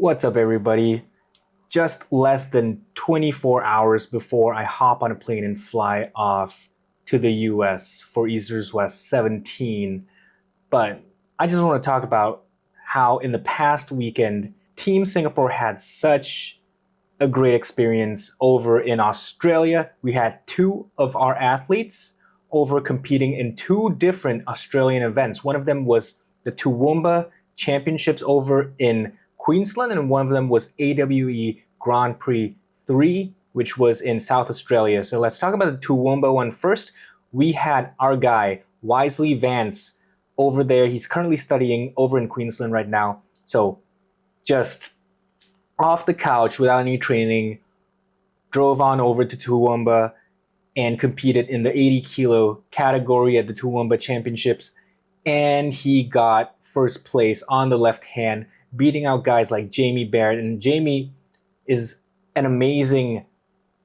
What's up, everybody? Just less than 24 hours before I hop on a plane and fly off to the US for Eastern West 17. But I just want to talk about how in the past weekend, Team Singapore had such a great experience over in Australia. We had two of our athletes over competing in two different Australian events. One of them was the Toowoomba Championships over in Queensland, and one of them was AWE Grand Prix 3, which was in South Australia. So let's talk about the Toowoomba one first. We had our guy, Wisely Vance, over there. He's currently studying over in Queensland right now. So just off the couch without any training, drove on over to Toowoomba and competed in the 80 kilo category at the Toowoomba Championships. And he got first place on the left hand, beating out guys like Jamie Barrett. And Jamie is an amazing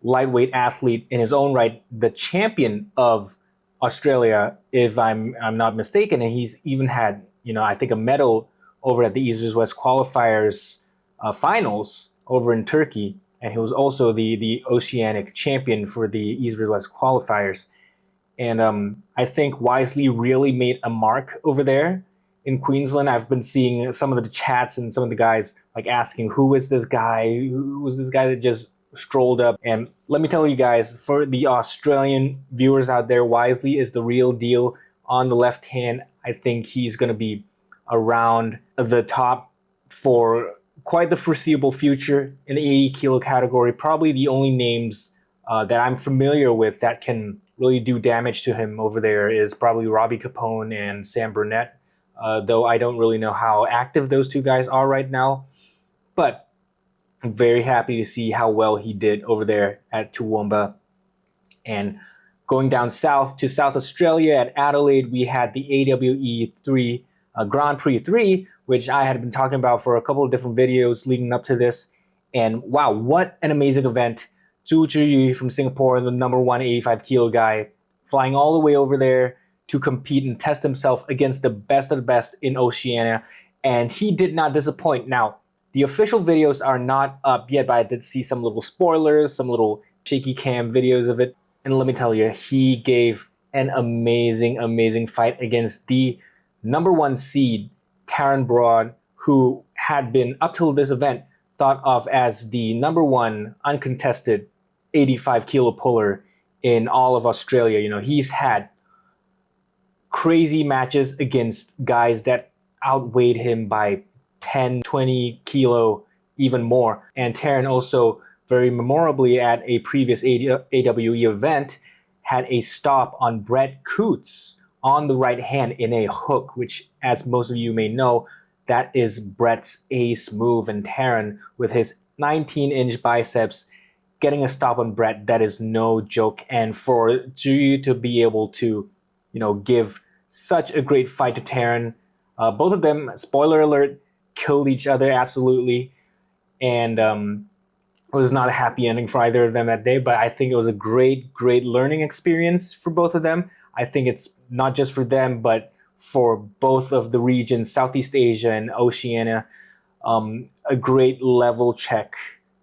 lightweight athlete in his own right, the champion of Australia, if I'm not mistaken. And he's even had, I think a medal over at the East West qualifiers finals over in Turkey. And he was also the Oceanic champion for the East West qualifiers. And I think Wisely really made a mark over there in Queensland. I've been seeing some of the chats and some of the guys like asking, who is this guy? Who was this guy that just strolled up? And let me tell you guys, for the Australian viewers out there, Wisely is the real deal on the left hand. I think he's going to be around the top for quite the foreseeable future in the 80 kilo category. Probably the only names that I'm familiar with that can really do damage to him over there is probably Robbie Capone and Sam Burnett, though I don't really know how active those two guys are right now. But I'm very happy to see how well he did over there at Toowoomba. And going down south to South Australia at Adelaide, we had the AWE 3 Grand Prix 3, which I had been talking about for a couple of different videos leading up to this. And wow, what an amazing event. Zhu Zhiyu from Singapore, the number one 85 kilo guy, flying all the way over there to compete and test himself against the best of the best in Oceania. And he did not disappoint. Now, the official videos are not up yet, but I did see some little spoilers, some little shaky cam videos of it. And let me tell you, he gave an amazing, amazing fight against the number one seed, Taron Broad, who had been, up till this event, thought of as the number one uncontested 85 kilo puller in all of Australia. He's had crazy matches against guys that outweighed him by 10, 20 kilo, even more. And Taron also very memorably at a previous AWE event had a stop on Brett Coots on the right hand in a hook, which, as most of you may know, that is Brett's ace move. And Taron, with his 19-inch biceps, getting a stop on Brett, that is no joke. And for Zhu to be able to, give such a great fight to Taron, both of them, spoiler alert, killed each other absolutely. And it was not a happy ending for either of them that day, but I think it was a great, great learning experience for both of them. I think it's not just for them, but for both of the regions, Southeast Asia and Oceania, a great level check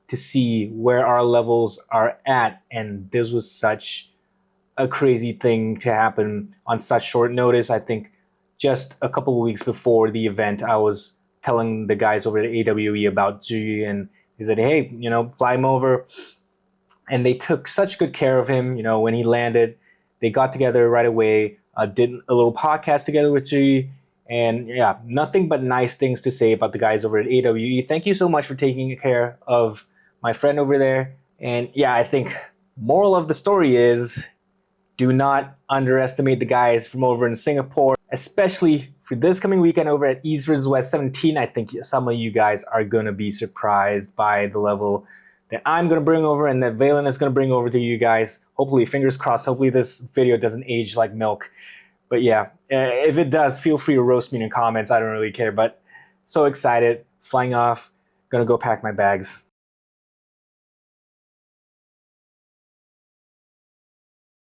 to see where our levels are at. And this was such a crazy thing to happen on such short notice. I think just a couple of weeks before the event, I was telling the guys over at AWE about Zhu, and he said, hey, fly him over. And they took such good care of him. When he landed, they got together right away, did a little podcast together with Zhu. And yeah, nothing but nice things to say about the guys over at AWE. Thank you so much for taking care of my friend over there. And yeah, I think moral of the story is do not underestimate the guys from over in Singapore, especially for this coming weekend over at East vs. West 17. I think some of you guys are going to be surprised by the level that I'm going to bring over and that Valen is going to bring over to you guys. Hopefully, fingers crossed, hopefully this video doesn't age like milk. But yeah, if it does, feel free to roast me in the comments. I don't really care, but so excited, flying off, gonna go pack my bags.